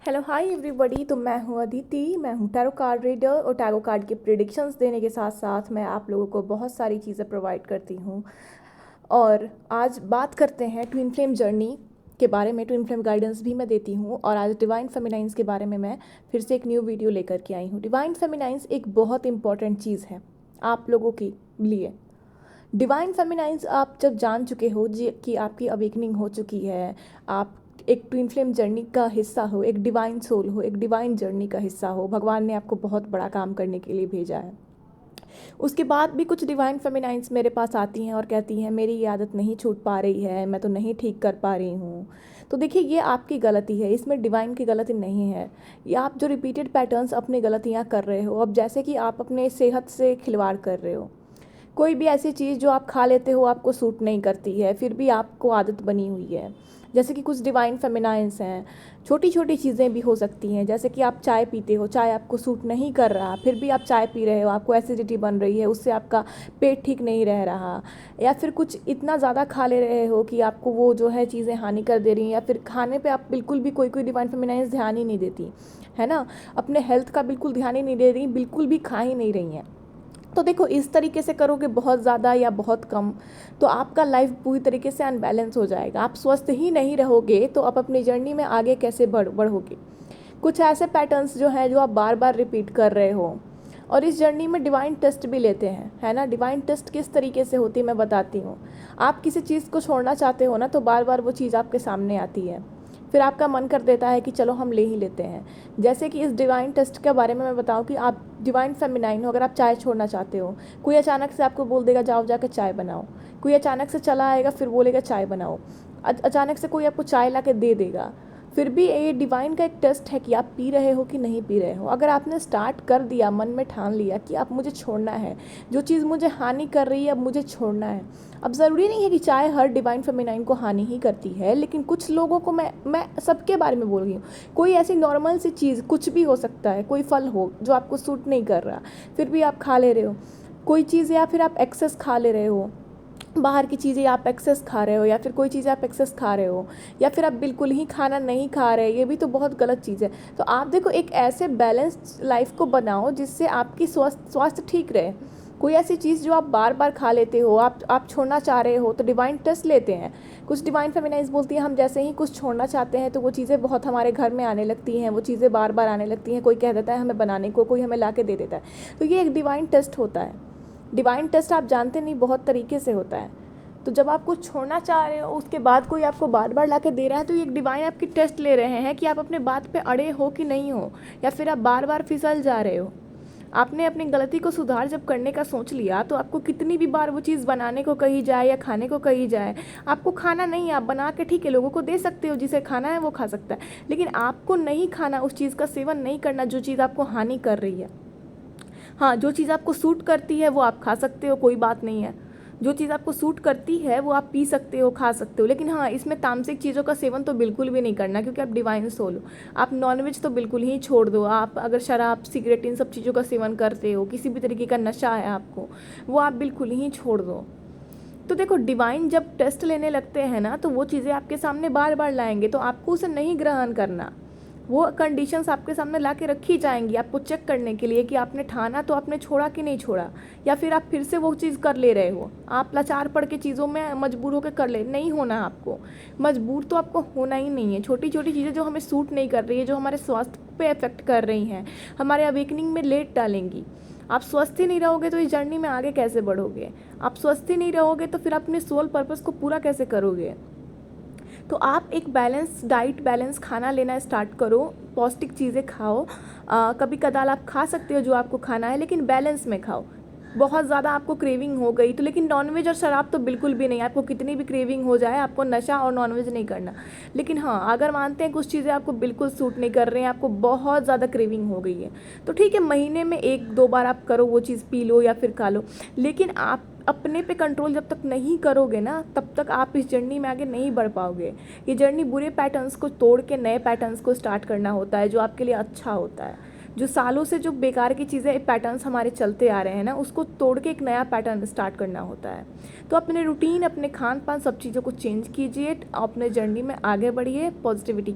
Hello hi everybody. तो मैं हूँ अदिति, मैं हूँ टैरो कार्ड रीडर और टैरो कार्ड के प्रेडिक्शंस देने के साथ साथ मैं आप लोगों को बहुत सारी चीज़ें प्रोवाइड करती हूँ। और आज बात करते हैं ट्विन फ्लेम जर्नी के बारे में। ट्विन फ्लेम गाइडेंस भी मैं देती हूँ और आज डिवाइन फेमिनाइंस के बारे में मैं फिर से एक न्यू वीडियो लेकर के आई हूँ। डिवाइन फेमिनाइंस एक बहुत इंपॉर्टेंट चीज़ है आप लोगों के लिए। डिवाइन फेमिनाइंस आप जब जान चुके हो जी कि आपकी अवेकनिंग हो चुकी है, आप एक ट्विन फ्लेम जर्नी का हिस्सा हो, एक डिवाइन सोल हो, एक डिवाइन जर्नी का हिस्सा हो, भगवान ने आपको बहुत बड़ा काम करने के लिए भेजा है। उसके बाद भी कुछ डिवाइन फेमिनाइंस मेरे पास आती हैं और कहती हैं मेरी ये आदत नहीं छूट पा रही है, मैं तो नहीं ठीक कर पा रही हूँ। तो देखिए, ये आपकी गलती है, इसमें डिवाइन की गलती नहीं है। ये आप जो रिपीटेड पैटर्न्स अपनी गलतियाँ कर रहे हो, अब जैसे कि आप अपने सेहत से खिलवाड़ कर रहे हो। कोई भी ऐसी चीज़ जो आप खा लेते हो आपको सूट नहीं करती है, फिर भी आपको आदत बनी हुई है। जैसे कि कुछ डिवाइन फेमिनाइंस हैं, छोटी छोटी चीज़ें भी हो सकती हैं, जैसे कि आप चाय पीते हो, चाय आपको सूट नहीं कर रहा, फिर भी आप चाय पी रहे हो, आपको एसिडिटी बन रही है, उससे आपका पेट ठीक नहीं रह रहा। या फिर कुछ इतना ज़्यादा खा ले रहे हो कि आपको वो जो है चीज़ें हानि कर दे रही हैं, या फिर खाने पे आप बिल्कुल भी कोई कोई डिवाइन फेमिनाइंस ध्यान ही नहीं देती है ना, अपने हेल्थ का बिल्कुल ध्यान ही नहीं दे रही, बिल्कुल भी खा ही नहीं रही हैं। तो देखो, इस तरीके से करोगे बहुत ज़्यादा या बहुत कम, तो आपका लाइफ पूरी तरीके से अनबैलेंस हो जाएगा। आप स्वस्थ ही नहीं रहोगे तो आप अपनी जर्नी में आगे कैसे बढ़ोगे। कुछ ऐसे पैटर्न्स जो हैं जो आप बार बार रिपीट कर रहे हो। और इस जर्नी में डिवाइन टेस्ट भी लेते हैं, है ना। डिवाइन टेस्ट किस तरीके से होती है मैं बताती हूँ। आप किसी चीज़ को छोड़ना चाहते हो ना, तो बार बार वो चीज़ आपके सामने आती है, फिर आपका मन कर देता है कि चलो हम ले ही लेते हैं। जैसे कि इस डिवाइन टेस्ट के बारे में मैं बताऊं कि आप डिवाइन फेमिनाइन हो, अगर आप चाय छोड़ना चाहते हो, कोई अचानक से आपको बोल देगा जाओ जाके चाय बनाओ। कोई अचानक से चला आएगा फिर बोलेगा चाय बनाओ। अचानक से कोई आपको चाय ला के दे देगा। फिर भी ये डिवाइन का एक टेस्ट है कि आप पी रहे हो कि नहीं पी रहे हो। अगर आपने स्टार्ट कर दिया, मन में ठान लिया कि अब मुझे छोड़ना है, जो चीज़ मुझे हानि कर रही है अब मुझे छोड़ना है। अब ज़रूरी नहीं है कि चाय हर डिवाइन फेमिनाइन को हानि ही करती है, लेकिन कुछ लोगों को मैं सबके बारे में बोल रही हूँ। कोई ऐसी नॉर्मल सी चीज़, कुछ भी हो सकता है, कोई फल हो जो आपको सूट नहीं कर रहा, फिर भी आप खा ले रहे हो कोई चीज़, या फिर आप एक्सेस खा ले रहे हो, बाहर की चीज़ें आप एक्सेस खा रहे हो, या फिर कोई चीज़ें आप एक्सेस खा रहे हो, या फिर आप बिल्कुल ही खाना नहीं खा रहे, ये भी तो बहुत गलत चीज़ है। तो आप देखो, एक ऐसे बैलेंस्ड लाइफ को बनाओ जिससे आपकी स्वास्थ्य ठीक रहे। कोई ऐसी चीज़ जो आप बार बार खा लेते हो, आप छोड़ना चाह रहे हो, तो डिवाइन टेस्ट लेते हैं। कुछ डिवाइन फेमिनाइज बोलती हैं हम जैसे ही कुछ छोड़ना चाहते हैं तो वो चीज़ें बहुत हमारे घर में आने लगती हैं, वो चीज़ें बार बार आने लगती हैं। कोई कह देता है हमें बनाने को, कोई हमें ला के दे देता है। तो ये एक डिवाइन टेस्ट होता है। डिवाइन टेस्ट आप जानते नहीं, बहुत तरीके से होता है। तो जब आप कुछ छोड़ना चाह रहे हो, उसके बाद कोई आपको बार बार ला के दे रहा है, तो ये एक डिवाइन आपकी टेस्ट ले रहे हैं कि आप अपने बात पे अड़े हो कि नहीं हो, या फिर आप बार बार फिसल जा रहे हो। आपने अपनी गलती को सुधार जब करने का सोच लिया, तो आपको कितनी भी बार वो चीज़ बनाने को कही जाए या खाने को कही जाए, आपको खाना नहीं है, आप बना के ठीक है लोगों को दे सकते हो, जिसे खाना है वो खा सकता है, लेकिन आपको नहीं खाना, उस चीज़ का सेवन नहीं करना जो चीज़ आपको हानि कर रही है। हाँ, जो चीज़ आपको सूट करती है वो आप खा सकते हो, कोई बात नहीं है। जो चीज़ आपको सूट करती है वो आप पी सकते हो, खा सकते हो, लेकिन हाँ, इसमें तामसिक चीज़ों का सेवन तो बिल्कुल भी नहीं करना, क्योंकि आप डिवाइन सोल हो। आप नॉनवेज तो बिल्कुल ही छोड़ दो। आप अगर शराब, सिगरेट, इन सब चीज़ों का सेवन करते हो, किसी भी तरीके का नशा है आपको, वो आप बिल्कुल ही छोड़ दो। तो देखो, डिवाइन जब टेस्ट लेने लगते हैं ना, तो वो चीज़ें आपके सामने बार बार लाएंगे, तो आपको उसे नहीं ग्रहण करना। वो कंडीशंस आपके सामने ला के रखी जाएंगी आपको चेक करने के लिए कि आपने ठाना तो आपने छोड़ा कि नहीं छोड़ा, या फिर आप फिर से वो चीज़ कर ले रहे हो। आप लाचार पड़ के चीज़ों में मजबूर होकर कर ले, नहीं होना आपको। मजबूर तो आपको होना ही नहीं है। छोटी छोटी चीज़ें जो हमें सूट नहीं कर रही है, जो हमारे स्वास्थ्य पे इफेक्ट कर रही हैं, हमारे अवेकनिंग में लेट डालेंगी। आप स्वस्थ ही नहीं रहोगे तो इस जर्नी में आगे कैसे बढ़ोगे। आप स्वस्थ ही नहीं रहोगे तो फिर अपने सोल पर्पस को पूरा कैसे करोगे। तो आप एक बैलेंस डाइट, बैलेंस खाना लेना स्टार्ट करो, पौष्टिक चीज़ें खाओ। कभी कदाल आप खा सकते हो जो आपको खाना है, लेकिन बैलेंस में खाओ। बहुत ज़्यादा आपको क्रेविंग हो गई तो, लेकिन नॉनवेज और शराब तो बिल्कुल भी नहीं। आपको कितनी भी क्रेविंग हो जाए, आपको नशा और नॉनवेज नहीं करना। लेकिन हाँ, अगर मानते हैं कुछ चीज़ें आपको बिल्कुल सूट नहीं कर रहे हैं, आपको बहुत ज़्यादा क्रेविंग हो गई है, तो ठीक है, महीने में 1-2 बार आप करो, वो चीज़ पी लो या फिर खा लो। लेकिन आप अपने पे कंट्रोल जब तक नहीं करोगे ना, तब तक आप इस जर्नी में आगे नहीं बढ़ पाओगे। ये जर्नी बुरे पैटर्न्स को तोड़ के नए पैटर्न्स को स्टार्ट करना होता है, जो आपके लिए अच्छा होता है। जो सालों से जो बेकार की चीज़ें, पैटर्न्स हमारे चलते आ रहे हैं ना, उसको तोड़ के एक नया पैटर्न स्टार्ट करना होता है। तो अपने रूटीन, अपने खान पान, सब चीज़ों को चेंज कीजिए, अपने जर्नी में आगे बढ़िए, पॉजिटिविटी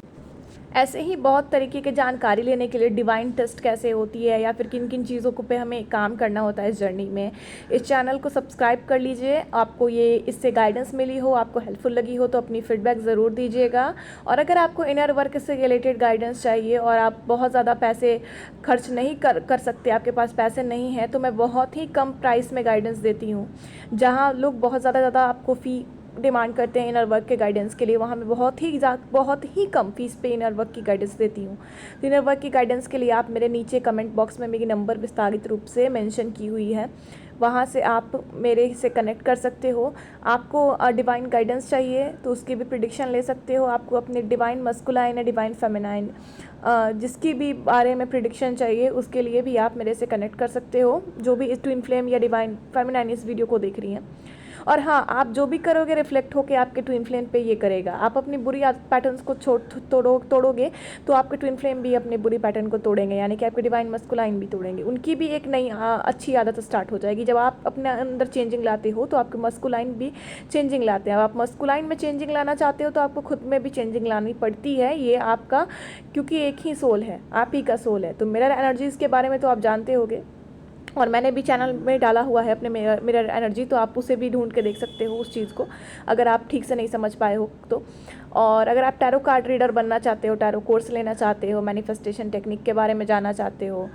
ऐसे ही बहुत तरीके की जानकारी लेने के लिए डिवाइन टेस्ट कैसे होती है या फिर किन किन चीज़ों को पे हमें काम करना होता है इस जर्नी में, इस चैनल को सब्सक्राइब कर लीजिए। आपको ये इससे गाइडेंस मिली हो, आपको हेल्पफुल लगी हो तो अपनी फीडबैक ज़रूर दीजिएगा। और अगर आपको इनर वर्क से रिलेटेड गाइडेंस चाहिए और आप बहुत ज़्यादा पैसे खर्च नहीं कर सकते, आपके पास पैसे नहीं हैं, तो मैं बहुत ही कम प्राइस में गाइडेंस देती हूँ। जहाँ लोग बहुत ज़्यादा आपको फ़ी डिमांड करते हैं इनर वर्क के गाइडेंस के लिए, वहाँ मैं बहुत ही कम फीस पे इनर वर्क की गाइडेंस देती हूँ। तो इनर वर्क की गाइडेंस के लिए आप मेरे नीचे कमेंट बॉक्स में मेरी नंबर विस्तारित रूप से मेंशन की हुई है, वहाँ से आप मेरे से कनेक्ट कर सकते हो। आपको डिवाइन गाइडेंस चाहिए तो उसकी भी प्रिडिक्शन ले सकते हो। आपको अपने डिवाइन मस्कुलाइन या डिवाइन फेमिनाइन जिसकी भी बारे में प्रिडिक्शन चाहिए उसके लिए भी आप मेरे से कनेक्ट कर सकते हो, जो भी इस ट्विन फ्लेम या डिवाइन फेमिनाइन इस वीडियो को देख रही हैं। और हाँ, आप जो भी करोगे रिफ्लेक्ट होकर आपके ट्विन फ्लेम पे ये करेगा। आप अपनी बुरी आदत पैटर्न्स को तोड़ोगे तो आपके ट्विन फ्लेम भी अपने बुरी पैटर्न को तोड़ेंगे, यानी कि आपके डिवाइन मस्कुलाइन भी तोड़ेंगे। उनकी भी एक नई अच्छी आदत स्टार्ट हो जाएगी। जब आप अपने अंदर चेंजिंग लाते हो तो आपके मस्कुलाइन भी चेंजिंग लाते हैं। अब आप मस्कुलाइन में चेंजिंग लाना चाहते हो तो आपको खुद में भी चेंजिंग लानी पड़ती है। ये आपका, क्योंकि एक ही सोल है, आप ही का सोल है। तो मिरर एनर्जीज़ के बारे में तो आप जानते होंगे और मैंने भी चैनल में डाला हुआ है अपने मिरर एनर्जी, तो आप उसे भी ढूंढ के देख सकते हो उस चीज़ को, अगर आप ठीक से नहीं समझ पाए हो तो। और अगर आप टैरो कार्ड रीडर बनना चाहते हो, टैरो कोर्स लेना चाहते हो, मैनिफेस्टेशन टेक्निक के बारे में जानना चाहते हो,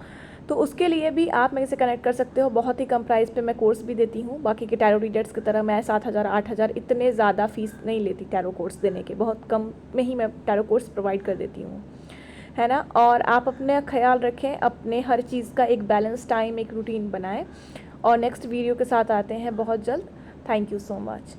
तो उसके लिए भी आप मेरे से कनेक्ट कर सकते हो। बहुत ही कम प्राइस पे मैं कोर्स भी देती हूँ। बाकी के टैरो रीडर्स की तरह मैं 7,000 8,000 इतने ज़्यादा फीस नहीं लेती टैरो कोर्स देने के, बहुत कम में ही मैं टैरो कोर्स प्रोवाइड कर देती हूँ, है ना। और आप अपने ख्याल रखें, अपने हर चीज़ का एक बैलेंस टाइम, एक रूटीन बनाएं। और नेक्स्ट वीडियो के साथ आते हैं बहुत जल्द। Thank you so much.